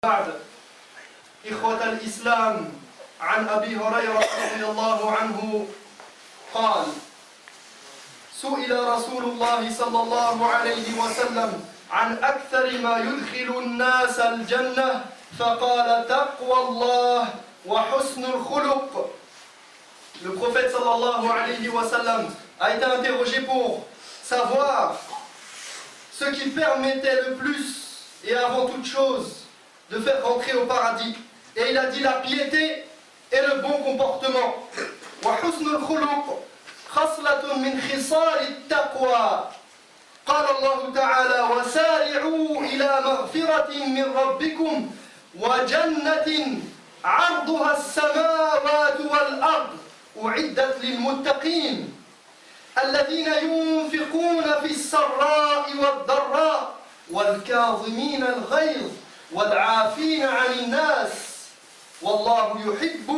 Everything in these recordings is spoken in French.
بعد إخوة الإسلام عن أبي هريرة رضي الله عنه قال سئل رسول الله صلى الله عليه وسلم عن أكثر ما يدخل الناس الجنة فقال تقوى الله وحسن الخلق. Le prophète sallallahu alayhi wa sallam a été interrogé pour savoir ce qui permettait le plus et avant toute chose de faire rentrer au paradis. Et il a dit la piété et le bon comportement. وحسن الخلق خصلة من خصال التقوى. قال الله تعالى وسارعوا إلى مغفرة من ربكم وجنة عرضها السماوات والأرض أعدت للمتقين الذين ينفقون في السراء والضراء والكاظمين الغيظ والعافين عن الناس والله يحب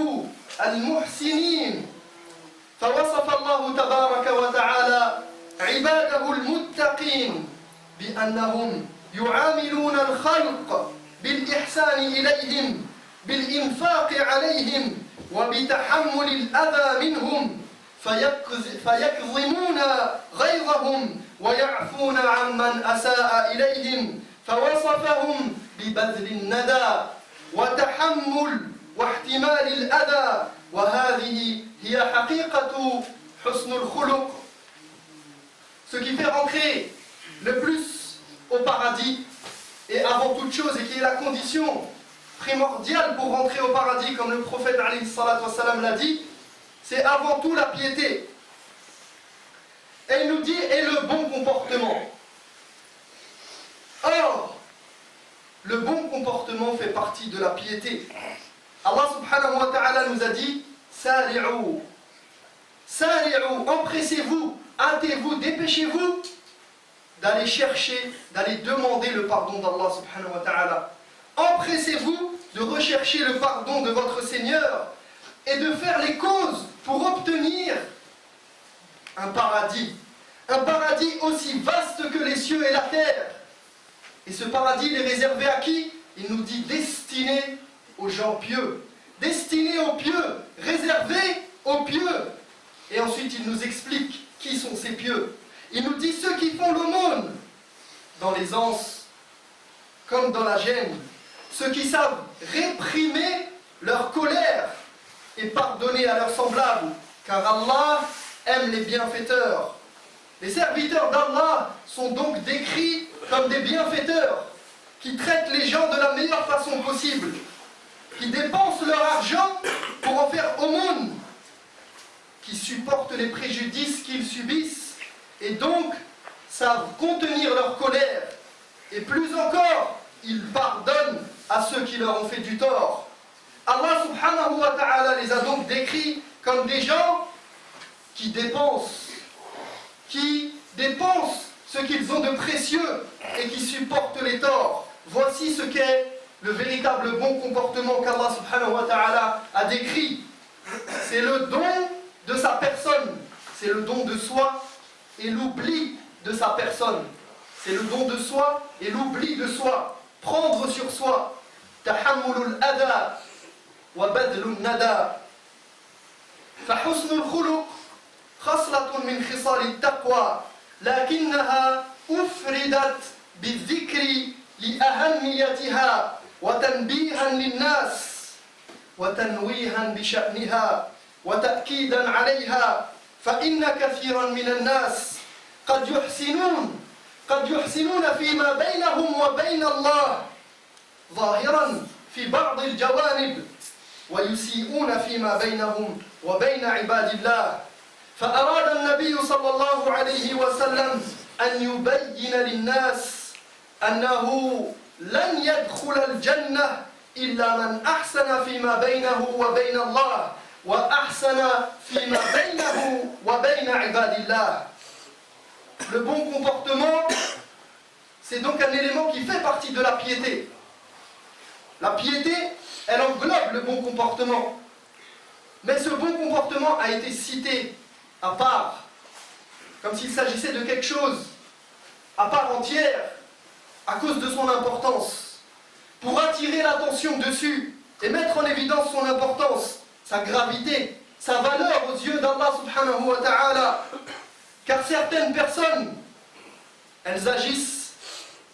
المحسنين. فوصف الله تبارك وتعالى عباده المتقين بأنهم يعاملون الخلق بالإحسان إليهم بالإنفاق عليهم وبتحمل الأذى منهم فيكظمون غيظهم ويعفون عمن أساء إليهم. فوصفهم ببذل الندى وتحمل واحتمال الأذى وهذه هي حقيقة حسن الخلق. Ce qui fait rentrer le plus au paradis et avant toute chose et qui est la condition primordiale pour rentrer au paradis, comme le prophète alayhi salatu wassalam l'a dit, c'est avant tout la piété. Et il nous dit et le bon comportement. Or, le bon comportement fait partie de la piété. Allah subhanahu wa ta'ala nous a dit Sari'u, Sari'u, empressez-vous, hâtez-vous, dépêchez-vous d'aller chercher, d'aller demander le pardon d'Allah subhanahu wa ta'ala. Empressez-vous de rechercher le pardon de votre Seigneur et de faire les causes pour obtenir un paradis aussi vaste que les cieux et la terre. Et ce paradis, il est réservé à qui? Il nous dit destiné aux gens pieux, destiné aux pieux, réservé aux pieux. Et ensuite, il nous explique qui sont ces pieux. Il nous dit ceux qui font l'aumône dans les anses comme dans la gêne, ceux qui savent réprimer leur colère et pardonner à leurs semblables, car Allah aime les bienfaiteurs. Les serviteurs d'Allah sont donc décrits comme des bienfaiteurs qui traitent les gens de la meilleure façon possible, qui dépensent leur argent pour en faire aumône, qui supportent les préjudices qu'ils subissent et donc savent contenir leur colère. Et plus encore, ils pardonnent à ceux qui leur ont fait du tort. Allah subhanahu wa ta'ala les a donc décrits comme des gens qui dépensent ce qu'ils ont de précieux et qui supportent les torts. Voici ce qu'est le véritable bon comportement qu'Allah subhanahu wa ta'ala a décrit. C'est le don de sa personne, c'est le don de soi et l'oubli de sa personne. C'est le don de soi et l'oubli de soi. Prendre sur soi. Tahammulul adha wa badlun nada. فحسن الخلق خصلة من خصال التقوى لكنها أفردت بالذكر لأهميتها وتنبيها للناس وتنويها بشأنها وتأكيدا عليها فإن كثيرا من الناس قد يحسنون فيما بينهم وبين الله ظاهرا في بعض الجوانب ويسيئون فيما بينهم وبين عباد الله. فأراد النبي صلى الله عليه وسلم أن يبين للناس أنه لن يدخل الجنة إلا من أحسن فيما بينه وبين الله وأحسن فيما بينه وبين عباد الله. Le bon comportement, c'est donc un élément qui fait partie de la piété. La piété, elle englobe le bon comportement. Mais ce bon comportement a été cité à part, comme s'il s'agissait de quelque chose à part entière, à cause de son importance. pour attirer l'attention dessus et mettre en évidence son importance, sa gravité, sa valeur aux yeux d'Allah subhanahu wa ta'ala. Car certaines personnes, elles agissent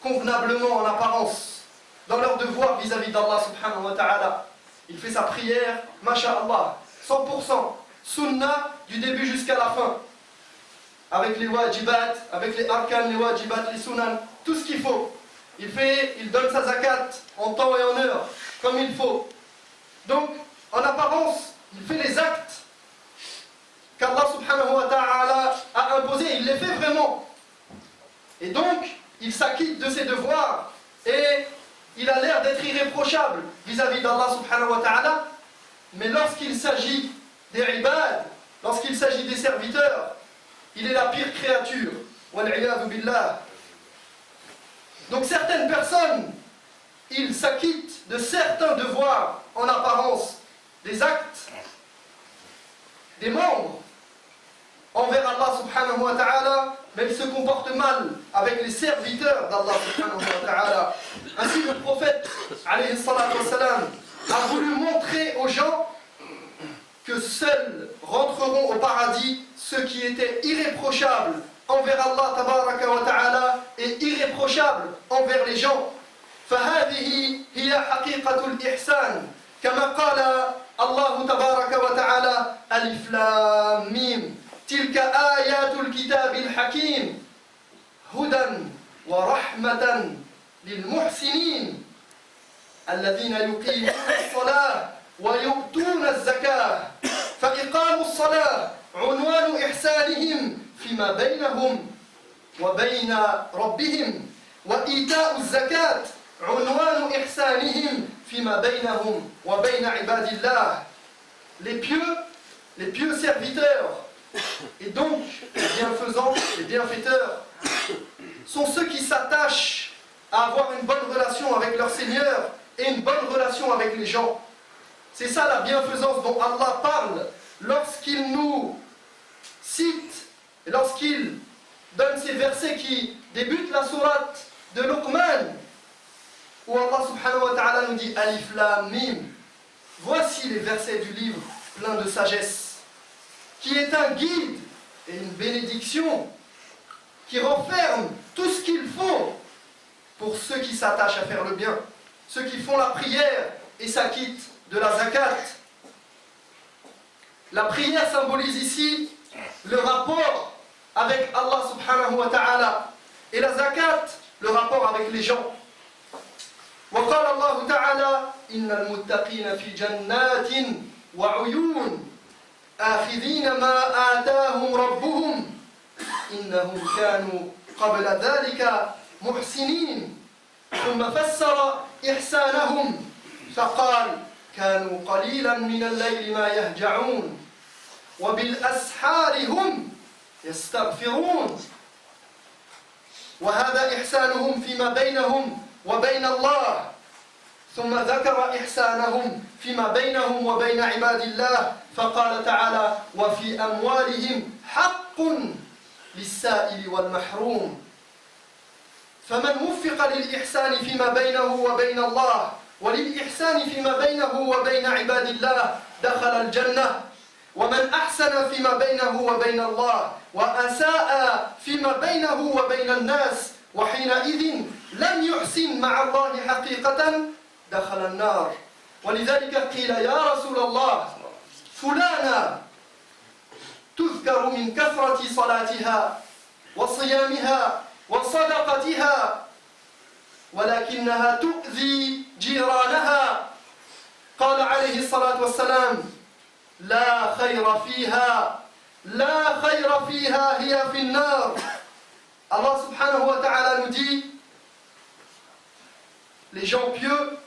convenablement en apparence, dans leur devoir vis-à-vis d'Allah subhanahu wa ta'ala. Il fait sa prière, masha'Allah, 100%, sunnah du début jusqu'à la fin. Avec les wajibat, avec les arkan, les wajibat, les sunan, tout ce qu'il faut. Il donne sa zakat en temps et en heure, comme il faut. Donc, en apparence, il fait les actes qu'Allah subhanahu wa ta'ala a imposés, il les fait vraiment. Et donc, il s'acquitte de ses devoirs et il a l'air d'être irréprochable vis-à-vis d'Allah subhanahu wa ta'ala. Mais lorsqu'il s'agit des ibad, lorsqu'il s'agit des serviteurs, il est la pire créature. Wal'iyadu billah. Donc certaines personnes, ils s'acquittent de certains devoirs en apparence, des actes, des membres envers Allah subhanahu wa ta'ala, mais ils se comportent mal avec les serviteurs d'Allah subhanahu wa ta'ala. Ainsi le prophète alayhi salatu wassalam, a voulu montrer aux gens que seuls rentreront au paradis ceux qui étaient irréprochables envers Allah tabaraka wa ta'ala et irréprochables envers les gens. فهذه هي حقيقة الإحسان كما قال الله تبارك وتعالى ألف لام ميم تلك آيات الكتاب الحكيم هدى ورحمة للمحسنين الذين يقيمون الصلاة ويؤتون الزكاة فإقام الصلاة عنوان إحسانهم فيما بينهم وبين ربهم وإيتاء الزكاة عنوان إحسانهم فيما بينهم وبين عباد الله. Les pieux serviteurs et donc les bienfaisants, les bienfaiteurs sont ceux qui s'attachent à avoir une bonne relation avec leur Seigneur et une bonne relation avec les gens. C'est ça la bienfaisance dont Allah parle lorsqu'il nous cite, lorsqu'il donne ces versets qui débutent la sourate de Luqman, où Allah subhanahu wa ta'ala nous dit Alif Lam Mim. Voici les versets du livre plein de sagesse, qui est un guide et une bénédiction qui renferme tout ce qu'il faut pour ceux qui s'attachent à faire le bien, ceux qui font la prière et s'acquittent de la zakat. La prière symbolise ici le rapport avec Allah subhanahu wa ta'ala et la zakat, le rapport avec les gens. وقال الله تعالى إن المتقين في جنات وعيون آخذين ما آتاهم ربهم إنهم كانوا قبل ذلك محسنين ثم فسر إحسانهم فقال كانوا قليلا من الليل ما يهجعون وبالأسحار هم يستغفرون وهذا إحسانهم فيما بينهم وبين الله ثم ذكر إحسانهم فيما بينهم وبين عباد الله فقال تعالى وفي أموالهم حق للسائل والمحروم فمن وفق للإحسان فيما بينه وبين الله وللإحسان فيما بينه وبين عباد الله دخل الجنة ومن أحسن فيما بينه وبين الله وأساء فيما بينه وبين الناس وحينئذ لم يحسن مع الله حقيقة دخل النار ولذلك قيل يا رسول الله فلانا تذكر من كثرة صلاتها وصيامها وصدقتها ولكنها تؤذي جيرانها قال عليه الصلاة والسلام لا خير فيها هي في النار. Allah subhanahu wa ta'ala nous dit les gens pieux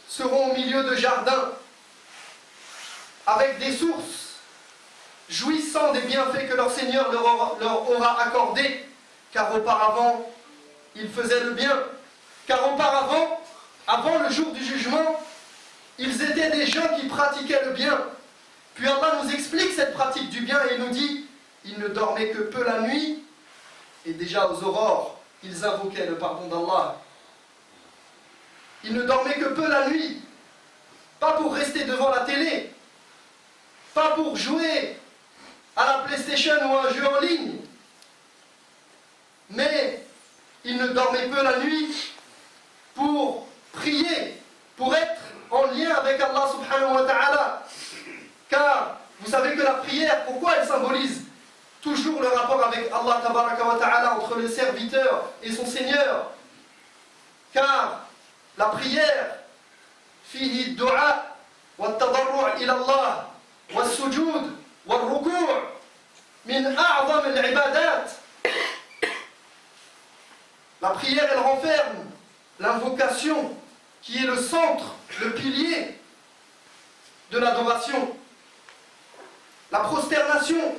seront au milieu de jardins avec des sources jouissant des bienfaits que leur Seigneur leur aura accordés car auparavant ils faisaient le bien, car auparavant, avant le jour du jugement, ils étaient des gens qui pratiquaient le bien. Puis Allah nous explique cette pratique du bien et nous dit ils ne dormaient que peu la nuit et déjà aux aurores, ils invoquaient le pardon d'Allah. Il ne dormait que peu la nuit. Pas pour rester devant la télé. Pas pour jouer à la PlayStation ou à un jeu en ligne. Mais il ne dormait peu la nuit pour prier, pour être en lien avec Allah subhanahu wa ta'ala. Car vous savez que la prière, pourquoi elle symbolise toujours le rapport avec Allah tabaraka wa ta'ala, entre le serviteur et son Seigneur? Car la prière, fihi du'a wa tadarru' ila Allah wa sujud wa ruku' min a'zam al-ibadat. La prière, elle renferme l'invocation qui est le centre, le pilier de l'adoration. La prosternation.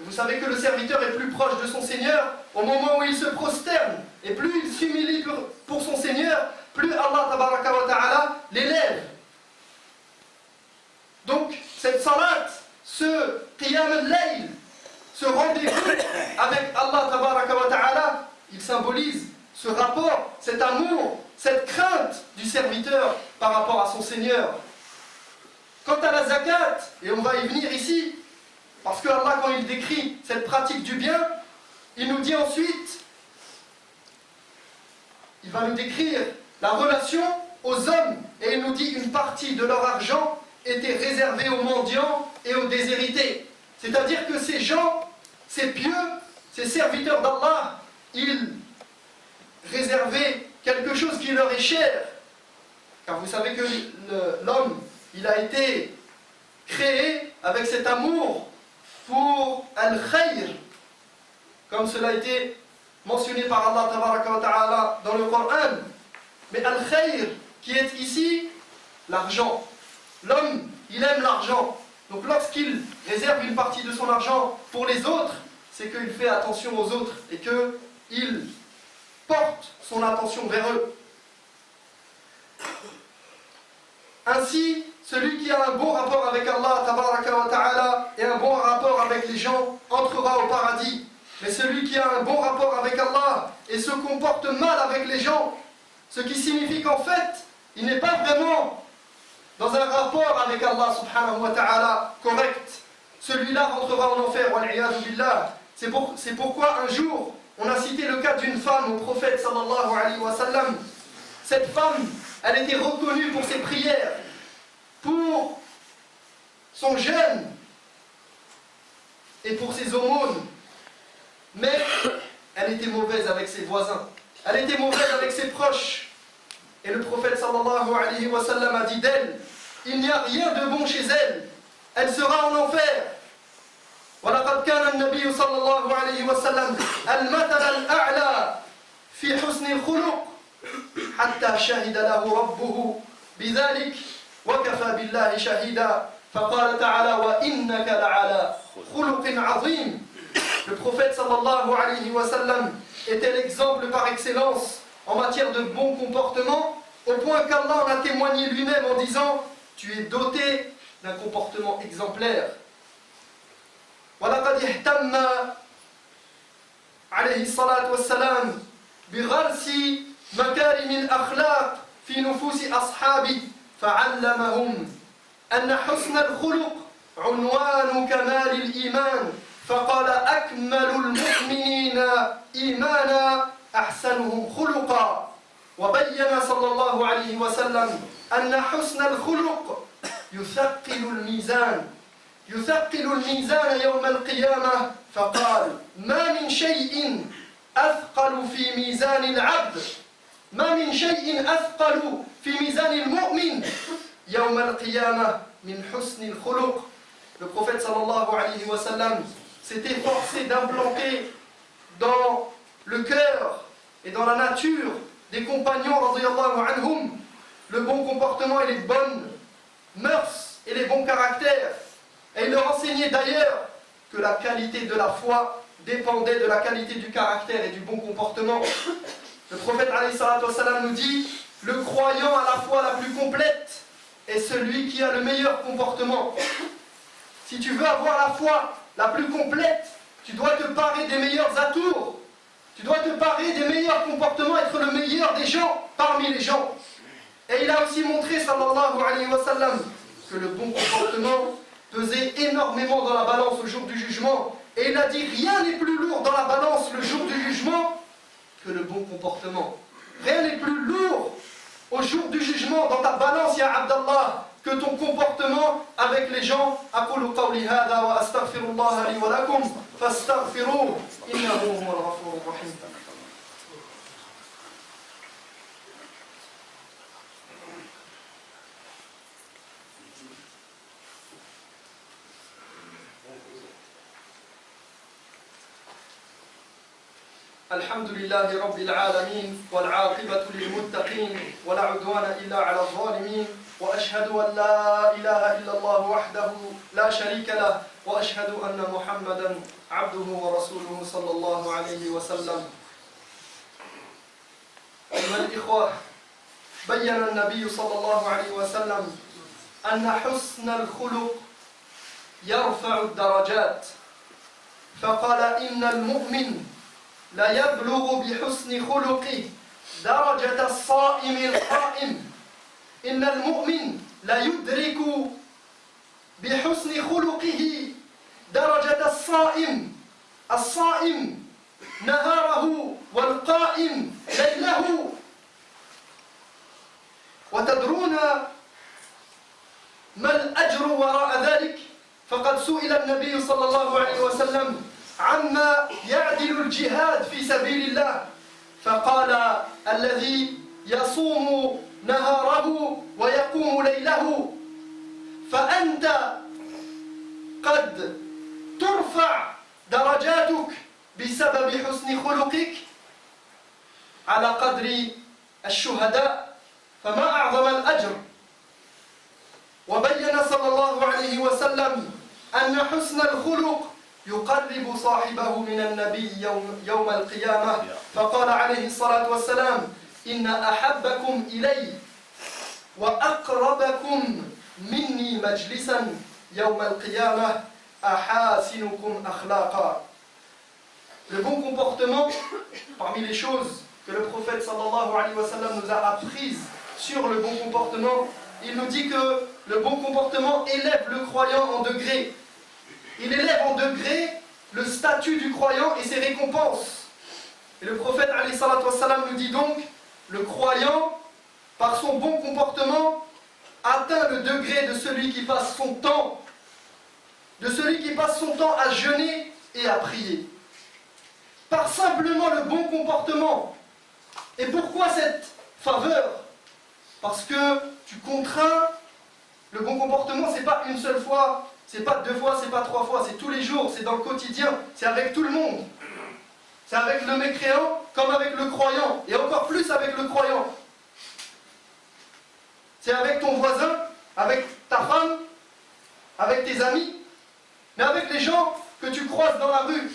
Vous savez que le serviteur est plus proche de son Seigneur au moment où il se prosterne. Et plus il s'humilie pour son Seigneur, plus Allah tabaraka wa ta'ala l'élève. Donc, cette salat, ce qiyam al-layl, ce rendez-vous avec Allah tabaraka wa ta'ala, il symbolise ce rapport, cet amour, cette crainte du serviteur par rapport à son Seigneur. Quant à la zakat, et on va y venir ici, parce que Allah, quand il décrit cette pratique du bien, il nous dit ensuite, il va nous décrire la relation aux hommes, et il nous dit une partie de leur argent était réservée aux mendiants et aux déshérités. C'est-à-dire que ces gens, ces pieux, ces serviteurs d'Allah, ils réservaient quelque chose qui leur est cher. Car vous savez que l'homme, il a été créé avec cet amour pour al-khayr, comme cela a été mentionné par Allah tabaraka wa ta'ala dans le Coran. Mais al-khayr, qui est ici l'argent. L'homme, il aime l'argent. Donc lorsqu'il réserve une partie de son argent pour les autres, c'est qu'il fait attention aux autres et qu'il porte son attention vers eux. Ainsi, celui qui a un bon rapport avec Allah tabaraka wa ta'ala et un bon rapport avec les gens entrera au paradis. Mais celui qui a un bon rapport avec Allah et se comporte mal avec les gens, ce qui signifie qu'en fait, il n'est pas vraiment dans un rapport avec Allah subhanahu wa ta'ala correct, celui-là rentrera en enfer, wal-'iyadhu billah. C'est pourquoi un jour, on a cité le cas d'une femme au prophète sallallahu alayhi wa sallam. Cette femme, elle était reconnue pour ses prières, pour son jeûne et pour ses aumônes. Mais elle était mauvaise avec ses voisins. Elle était mauvaise avec ses proches. Et le prophète sallallahu alayhi wa sallam a dit d'elle, il n'y a rien de bon chez elle. Elle sera en enfer. ولقد كان النبي صلى الله عليه وسلم المثل الأعلى في حسن الخلق حتى شهد له ربه بذلك وكفى بالله شهيدا فقال تعالى وإنك لعلى خلق عظيم. Le prophète sallallahu alayhi wa sallam était l'exemple par excellence en matière de bon comportement, au point qu'Allah en a témoigné lui-même en disant tu es doté d'un comportement exemplaire. ولقد اهتم عليه الصلاة والسلام بغرس مكارم الأخلاق في نفوس أصحابه فعلمهم أن حسن الخلق عنوان كمال الإيمان فقال أكمل المؤمنين إيمانا أحسنهم خلقا وبين صلى الله عليه وسلم أن حسن الخلق يثقل الميزان يوم القيامة فقال ما من شيء أثقل في ميزان العبد ما من شيء أثقل في ميزان المؤمن يوم القيامة من حسن الخلق. Le prophète sallallahu alayhi wa sallam s'était forcé d'implanter dans le cœur et dans la nature des compagnons radiyallahu anhum le bon comportement et les bonnes mœurs et les bons caractères. Et il leur enseignait d'ailleurs que la qualité de la foi dépendait de la qualité du caractère et du bon comportement. Le prophète alayhi salatu wassalam nous dit le croyant à la foi la plus complète est celui qui a le meilleur comportement. Si tu veux avoir la foi la plus complète, tu dois te parer des meilleurs atours. Tu dois te parer des meilleurs comportements, être le meilleur des gens parmi les gens. Et il a aussi montré, sallallahu alayhi wa sallam, que le bon comportement pesait énormément dans la balance au jour du jugement. Et il a dit, rien n'est plus lourd dans la balance le jour du jugement que le bon comportement. Rien n'est plus lourd au jour du jugement dans ta balance, ya Abdallah, que ton comportement avec les gens. أقول قولي هذا وأستغفر الله لي ولكم فاستغفروه إنه هو الغفور الرحيم. الحمد لله رب العالمين والعاقبة للمتقين ولا عدوان إلا على الظالمين وأشهد أن لا إله إلا الله وحده لا شريك له وأشهد أن محمدا عبده ورسوله صلى الله عليه وسلم. أيها الإخوة، بين النبي صلى الله عليه وسلم أن حسن الخلق يرفع الدرجات، فقال إن المؤمن لا يبلغ بحسن خلقه درجة الصائم القائم. إن المؤمن لا يدرك بحسن خلقه درجة الصائم. الصائم نهاره والقائم ليله. وتدرون ما الأجر وراء ذلك؟ فقد سئل النبي صلى الله عليه وسلم عما يعدل الجهاد في سبيل الله، فقال الذي يصوم نهاره ويقوم ليله. فأنت قد ترفع درجاتك بسبب حسن خلقك على قدر الشهداء، فما أعظم الأجر. وبين صلى الله عليه وسلم أن حسن الخلق يقرب صاحبه من النبي يوم القيامة، فقال عليه الصلاة والسلام إن أحبكم إلي وأقربكم مني مجلسا يوم القيامة أحاسنكم أخلاقا. Le bon comportement, parmi les choses que le prophète sallallahu alayhi wa sallam nous a apprises sur le bon comportement, il nous dit que le bon comportement élève le croyant en degrés. Il élève en degré le statut du croyant et ses récompenses. Et le prophète alayhi salatu wassalam nous dit donc, le croyant, par son bon comportement, atteint le degré de celui qui passe son temps, à jeûner et à prier. Par simplement le bon comportement. Et pourquoi cette faveur? Parce que tu contrains. Le bon comportement, c'est pas une seule fois, c'est pas 2 fois, c'est pas 3 fois, c'est tous les jours, c'est dans le quotidien, c'est avec tout le monde. C'est avec le mécréant comme avec le croyant, et encore plus avec le croyant. C'est avec ton voisin, avec ta femme, avec tes amis, mais avec les gens que tu croises dans la rue.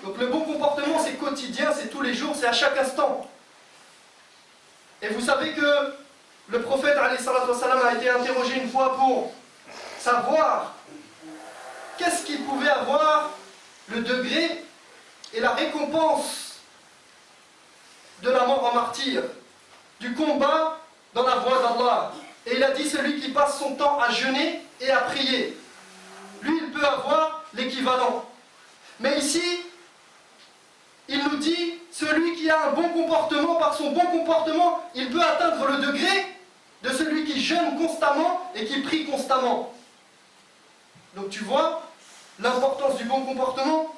Donc le bon comportement, c'est quotidien, c'est tous les jours, c'est à chaque instant. Et vous savez que le prophète alayhi salatu wassalam a été interrogé une fois pour savoir qu'est-ce qu'il pouvait avoir le degré et la récompense de la mort en martyr, du combat dans la voie d'Allah. Et il a dit celui qui passe son temps à jeûner et à prier. Lui, il peut avoir l'équivalent. Mais ici, il nous dit celui qui a un bon comportement, par son bon comportement, il peut atteindre le degré de celui qui jeûne constamment et qui prie constamment. Donc tu vois l'importance du bon comportement.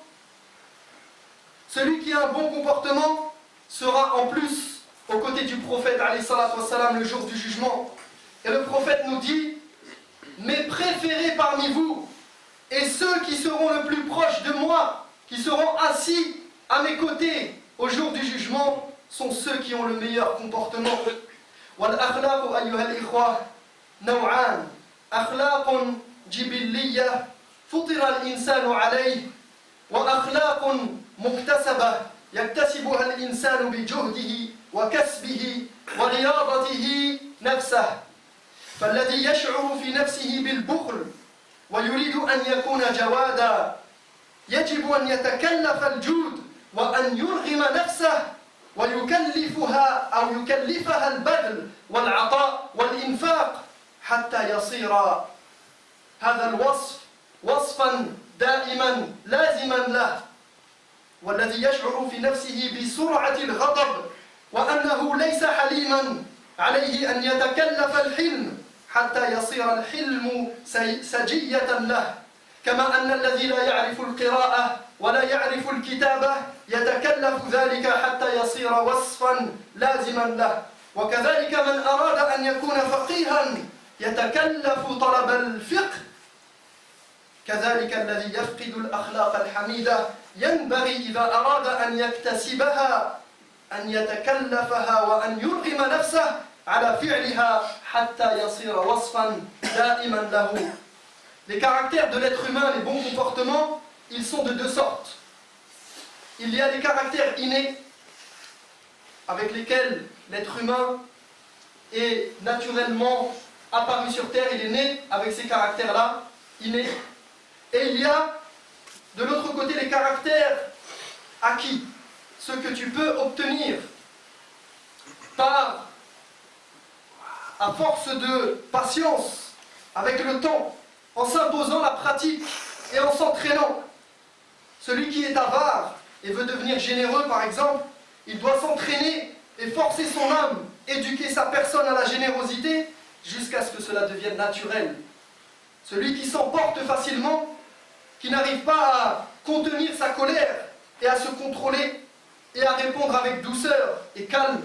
Celui qui a un bon comportement sera en plus aux côtés du prophète alayhi salatu wassalam le jour du jugement. Et le prophète nous dit, mes préférés parmi vous et ceux qui seront le plus proches de moi, qui seront assis à mes côtés au jour du jugement, sont ceux qui ont le meilleur comportement. والأخلاق أيها الإخوة نوعان، أخلاق جبلية فطر الإنسان عليه، وأخلاق مكتسبة يكتسبها الإنسان بجهده وكسبه ورياضته نفسه. فالذي يشعر في نفسه بالبخل ويريد أن يكون جوادا يجب أن يتكلف الجود وأن يرغم نفسه ويكلفها أو يكلفها البذل والعطاء والإنفاق حتى يصير هذا الوصف وصفا دائما لازما له، والذي يشعر في نفسه بسرعة الغضب وأنه ليس حليما، عليه أن يتكلف الحلم حتى يصير الحلم سجية له، كما أن الذي لا يعرف القراءة ولا يعرف الكتابة يتكلف ذلك حتى يصير وصفا لازما له، وكذلك من أراد أن يكون فقيها يتكلف طلب الفقه، كذلك الذي يفقد الأخلاق الحميدة ينبغي إذا أراد أن يكتسبها أن يتكلفها وأن يرغم نفسه على فعلها حتى يصير وصفا دائما له. Les caractères de l'être humain, les bons comportements, ils sont de deux sortes. Il y a les caractères innés, avec lesquels l'être humain est naturellement apparu sur terre, il est né avec ces caractères-là, innés. Et il y a de l'autre côté les caractères acquis, ce que tu peux obtenir par, à force de patience, avec le temps, en s'imposant la pratique et en s'entraînant. Celui qui est avare et veut devenir généreux, par exemple, il doit s'entraîner et forcer son âme, éduquer sa personne à la générosité jusqu'à ce que cela devienne naturel. Celui qui s'emporte facilement, qui n'arrive pas à contenir sa colère et à se contrôler et à répondre avec douceur et calme,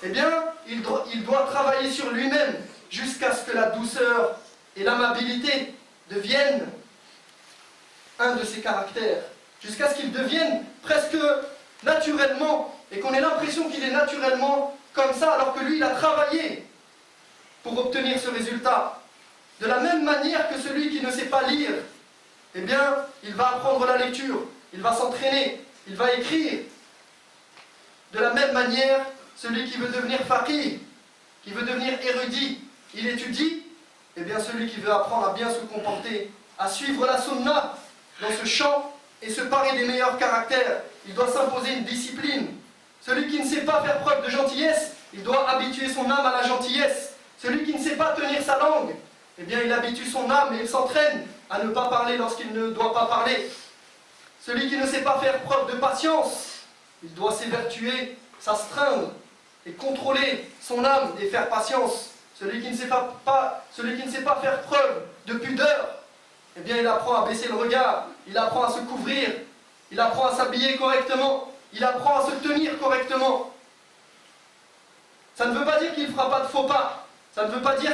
eh bien, il doit travailler sur lui-même jusqu'à ce que la douceur et l'amabilité deviennent un de ses caractères, jusqu'à ce qu'il devienne presque naturellement, et qu'on ait l'impression qu'il est naturellement comme ça, alors que lui, il a travaillé pour obtenir ce résultat. De la même manière que celui qui ne sait pas lire, eh bien, il va apprendre la lecture, il va s'entraîner, il va écrire. De la même manière, celui qui veut devenir faqih, qui veut devenir érudit, il étudie. Eh bien, celui qui veut apprendre à bien se comporter, à suivre la sunna dans ce champ et se parer des meilleurs caractères, il doit s'imposer une discipline. Celui qui ne sait pas faire preuve de gentillesse, il doit habituer son âme à la gentillesse. Celui qui ne sait pas tenir sa langue, eh bien, il habitue son âme et il s'entraîne à ne pas parler lorsqu'il ne doit pas parler. Celui qui ne sait pas faire preuve de patience, il doit s'évertuer, s'astreindre et contrôler son âme et faire patience. Celui qui ne sait pas faire preuve de pudeur, eh bien, il apprend à baisser le regard, il apprend à se couvrir, il apprend à s'habiller correctement, il apprend à se tenir correctement. Ça ne veut pas dire qu'il ne fera pas de faux pas, ça ne veut pas dire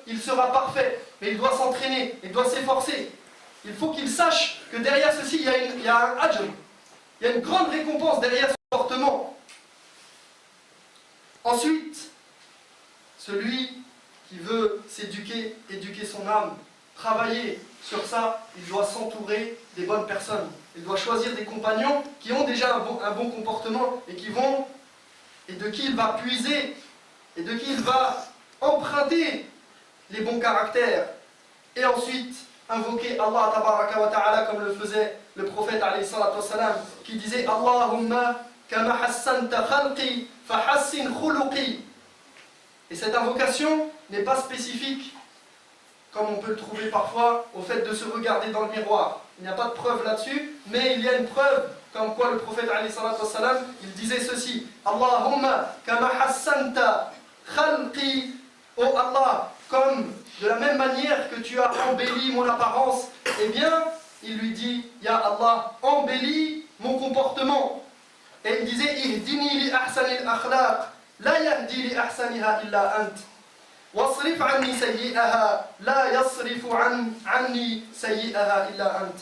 qu'il sera parfait, mais il doit s'entraîner, il doit s'efforcer. Il faut qu'il sache que derrière ceci, il y a un ajr, il y a une grande récompense derrière ce comportement. Ensuite, celui qui veut s'éduquer, éduquer son âme, travailler sur ça, il doit s'entourer des bonnes personnes. Il doit choisir des compagnons qui ont déjà un bon comportement et de qui il va puiser et de qui il va emprunter les bons caractères. Et ensuite, invoquer Allah tabaraka wa ta'ala comme le faisait le prophète alayhi salatu wassalam, qui disait Allahumma kama hassanta khalqi fa hassin khuluqi. Et cette invocation n'est pas spécifique, comme on peut le trouver parfois, au fait de se regarder dans le miroir. Il n'y a pas de preuve là-dessus, mais il y a une preuve comme quoi le prophète alayhi salatu wassalam, il disait ceci Allahumma kama hassanta khalqi, oh Allah, comme de la même manière que tu as embelli mon apparence, eh bien, il lui dit Ya Allah, embellis mon comportement. Et il disait Ihdini li ahsanil akhlaq, la yahdi li ahsaniha illa ant. واصرف عني سيئها لا يصرف عني سيئها إلا أنت